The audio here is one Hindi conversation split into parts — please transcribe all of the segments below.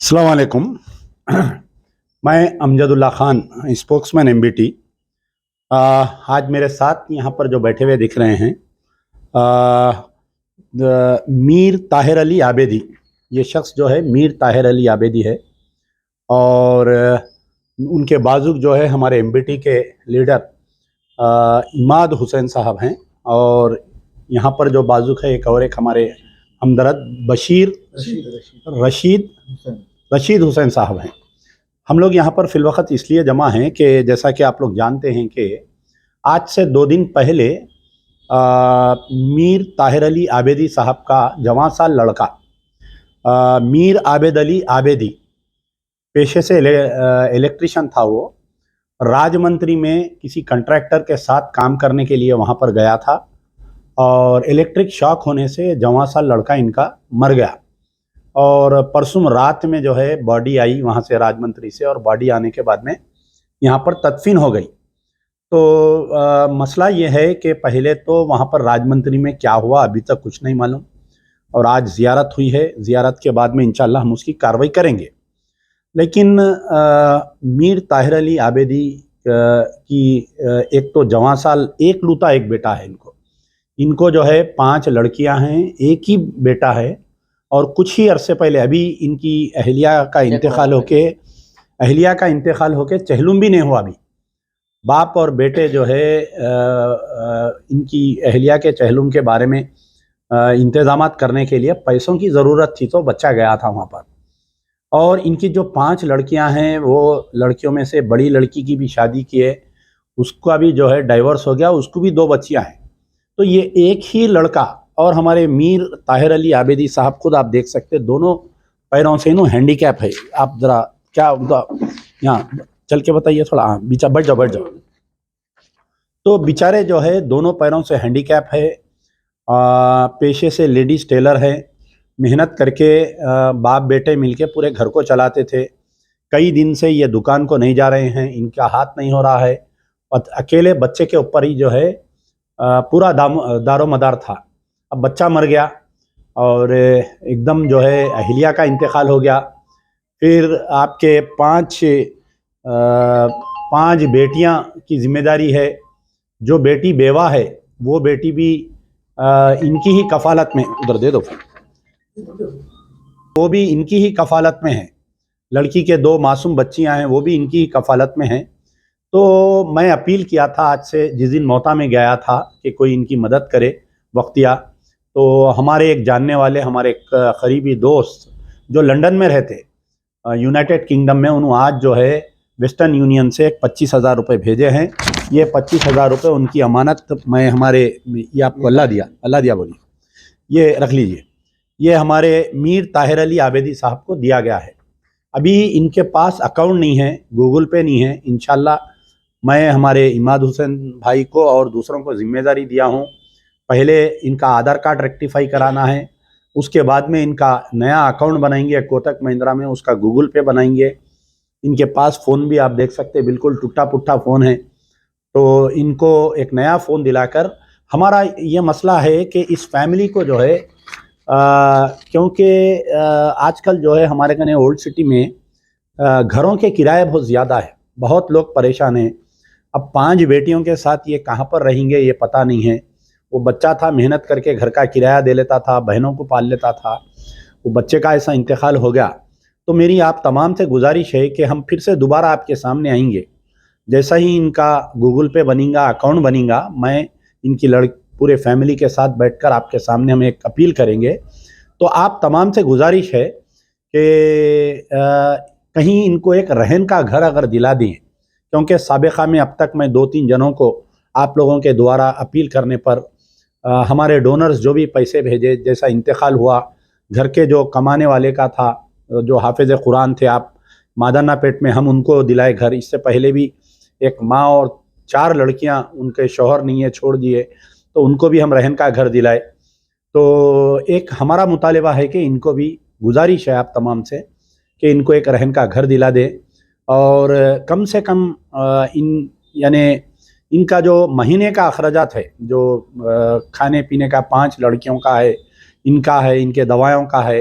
अस्सलाम वालेकुम। मैं अमजदुल्ला खान, स्पोक्समैन एमबीटी। आज मेरे साथ यहाँ पर जो बैठे हुए दिख रहे हैं मीर ताहिर अली आबेदी। ये शख्स जो है मीर ताहिर अली आबेदी है और उनके बाजुक जो है हमारे एमबीटी के लीडर इमाद हुसैन साहब हैं। और यहाँ पर जो बाजुक है एक और एक हमारे हमदर्द रशीद हुसैन साहब हैं। हम लोग यहाँ पर फिलवक्त इसलिए जमा हैं कि जैसा कि आप लोग जानते हैं कि आज से 2 दिन पहले मीर ताहिर अली आबेदी साहब का जवां साल लड़का मीर आबेद अली आबेदी, पेशे से इलेक्ट्रिशियन था। वो राजमंत्री में किसी कंट्रैक्टर के साथ काम करने के लिए वहाँ पर गया था और इलेक्ट्रिक शॉक होने से जवां साल लड़का इनका मर गया। और परसों रात में जो है बॉडी आई वहाँ से राजमंत्री से, और बॉडी आने के बाद में यहाँ पर तदफीन हो गई। तो मसला ये है कि पहले तो वहाँ पर राजमंत्री में क्या हुआ अभी तक कुछ नहीं मालूम, और आज ज़ियारत हुई है। ज़ियारत के बाद में इंशाअल्लाह हम उसकी कार्रवाई करेंगे। लेकिन मीर ताहिर अली आबेदी की एक तो जवां साल एक लूता एक बेटा है। इनको जो है 5 लड़कियां हैं, एक ही बेटा है। और कुछ ही अरसे पहले अभी इनकी अहलिया का इंतकाल होके चहलुम भी नहीं हुआ। अभी बाप और बेटे जो है इनकी अहलिया के चहलुम के बारे में इंतज़ामात करने के लिए पैसों की ज़रूरत थी, तो बच्चा गया था वहाँ पर। और इनकी जो 5 लड़कियां हैं, वो लड़कियों में से बड़ी लड़की की भी शादी की है, उसका भी जो है डाइवोर्स हो गया, उसको भी 2 बच्चियां हैं। तो ये एक ही लड़का, और हमारे मीर ताहिर अली आबेदी साहब खुद आप देख सकते हैं दोनों पैरों से इन्हों हैंडीकैप है। आप ज़रा क्या यहाँ चल के बताइए थोड़ा। हाँ, बैठ जाओ। तो बेचारे जो है दोनों पैरों से हैंडीकैप है। पेशे से लेडीज़ टेलर है। मेहनत करके बाप बेटे मिलके पूरे घर को चलाते थे। कई दिन से ये दुकान को नहीं जा रहे हैं, इनका हाथ नहीं हो रहा है, और अकेले बच्चे के ऊपर ही जो है पूरा दारो मदार था। अब बच्चा मर गया और एकदम जो है अहलिया का इंतकाल हो गया। फिर आपके 5 बेटियां की जिम्मेदारी है। जो बेटी बेवा है वो बेटी भी इनकी ही कफालत में, उधर दे दो, वो भी इनकी ही कफालत में है। लड़की के 2 मासूम बच्चियां हैं, वो भी इनकी ही कफालत में हैं। तो मैं अपील किया था आज से, जिस दिन मौता में गया था, कि कोई इनकी मदद करे वक्तिया। तो हमारे एक जानने वाले, हमारे एक करीबी दोस्त जो लंदन में रहते, यूनाइटेड किंगडम में, उन्होंने आज जो है वेस्टर्न यूनियन से 25,000 रुपये भेजे हैं। ये 25,000 रुपये उनकी अमानत मैं हमारे, ये आपको अल्लाह दिया बोलिए, ये रख लीजिए। ये हमारे मीर ताहिर अली आबेदी साहब को दिया गया है। अभी इनके पास अकाउंट नहीं है, गूगल पे नहीं है। इंशाल्लाह मैं हमारे इमाद हुसैन भाई को और दूसरों को जिम्मेदारी दिया हूँ। पहले इनका आधार कार्ड रेक्टिफाई कराना है, उसके बाद में इनका नया अकाउंट बनाएंगे कोटक महिंद्रा में, उसका गूगल पे बनाएंगे। इनके पास फ़ोन भी आप देख सकते हैं, बिल्कुल टूटा पुट्टा फ़ोन है। तो इनको एक नया फ़ोन दिलाकर, हमारा ये मसला है कि इस फैमिली को जो है क्योंकि आजकल जो है हमारे कने ओल्ड सिटी में घरों के किराए बहुत ज़्यादा है, बहुत लोग परेशान हैं। अब 5 बेटियों के साथ ये कहाँ पर रहेंगे ये पता नहीं है। वो बच्चा था, मेहनत करके घर का किराया दे लेता था, बहनों को पाल लेता था। वो बच्चे का ऐसा इंतकाल हो गया। तो मेरी आप तमाम से गुजारिश है कि हम फिर से दोबारा आपके सामने आएंगे। जैसा ही इनका गूगल पे बनेगा, अकाउंट बनेगा, मैं इनकी पूरे फैमिली के साथ बैठकर आपके सामने हम एक अपील करेंगे। तो आप तमाम से गुजारिश है कि कहीं इनको एक रहन का घर अगर दिला दें, क्योंकि साबिक़ा में अब तक मैं 2-3 जनों को आप लोगों के द्वारा अपील करने पर हमारे डोनर्स जो भी पैसे भेजे, जैसा इंतकाल हुआ, घर के जो कमाने वाले का था, जो हाफिज़ कुरान थे, आप मादाना पेट में, हम उनको दिलाए घर। इससे पहले भी एक माँ और 4 लड़कियां, उनके शौहर नहीं है, छोड़ दिए, तो उनको भी हम रहन का घर दिलाए। तो एक हमारा मुतालिबा है कि इनको भी गुजारिश है आप तमाम से कि इनको एक रहन का घर दिला दे, और कम से कम यानी इनका जो महीने का अखराजात है, जो खाने पीने का 5 लड़कियों का है, इनका है, इनके दवाइयों का है,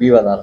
20,000.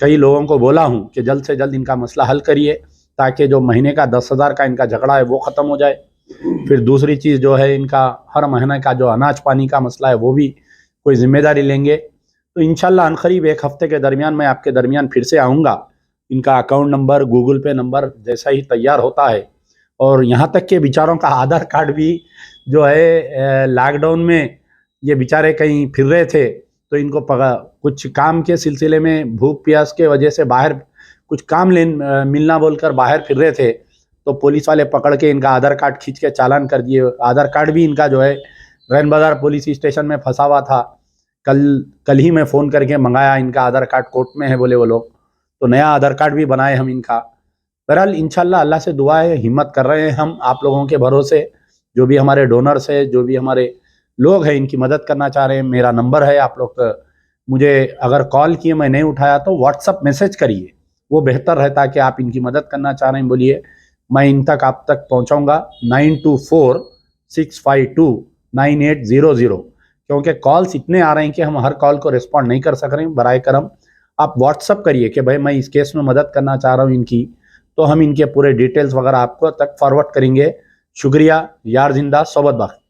कई लोगों को बोला हूँ कि जल्द से जल्द इनका मसला हल करिए, ताकि जो महीने का 10,000 का इनका झगड़ा है वो ख़त्म हो जाए। फिर दूसरी चीज़ जो है, इनका हर महीने का जो अनाज पानी का मसला है वो भी कोई ज़िम्मेदारी लेंगे। तो इंशाल्लाह अनकरीब 1 हफ्ते के दरमियान मैं आपके दरमियान फिर से आऊँगा। इनका अकाउंट नंबर, गूगल पे नंबर जैसा ही तैयार होता है, और यहाँ तक के बेचारों का आधार कार्ड भी जो है लॉकडाउन में ये बेचारे कहीं फिर रहे थे, तो इनको कुछ काम के सिलसिले में भूख प्यास के वजह से बाहर कुछ काम मिलना बोलकर बाहर फिर रहे थे, तो पुलिस वाले पकड़ के इनका आधार कार्ड खींच के चालान कर दिए। आधार कार्ड भी इनका जो है रैन बाज़ार पुलिस स्टेशन में फंसा हुआ था। कल ही मैं फ़ोन करके मंगाया, इनका आधार कार्ड कोर्ट में है बोले वो लोग, तो नया आधार कार्ड भी बनाए हम इनका। बहरहाल इंशाल्लाह अल्लाह से दुआ है, हिम्मत कर रहे हैं हम आप लोगों के भरोसे। जो भी हमारे डोनर्स है, जो भी हमारे लोग हैं, इनकी मदद करना चाह रहे हैं, मेरा नंबर है, आप लोग मुझे अगर कॉल किए मैं नहीं उठाया तो व्हाट्सअप मैसेज करिए, वो बेहतर रहता है कि आप इनकी मदद करना चाह रहे हैं बोलिए, मैं इन तक आप तक पहुंचाऊंगा। 9246529800, क्योंकि कॉल्स इतने आ रहे हैं कि हम हर कॉल को रिस्पॉन्ड नहीं कर सक रहे हैं। बराए करम आप व्हाट्सअप करिए कि भाई मैं इस केस में मदद करना चाह रहा हूँ इनकी, तो हम इनके पूरे डिटेल्स वगैरह आपको तक फॉरवर्ड करेंगे। शुक्रिया। यार जिंदा, सोबत बाकी।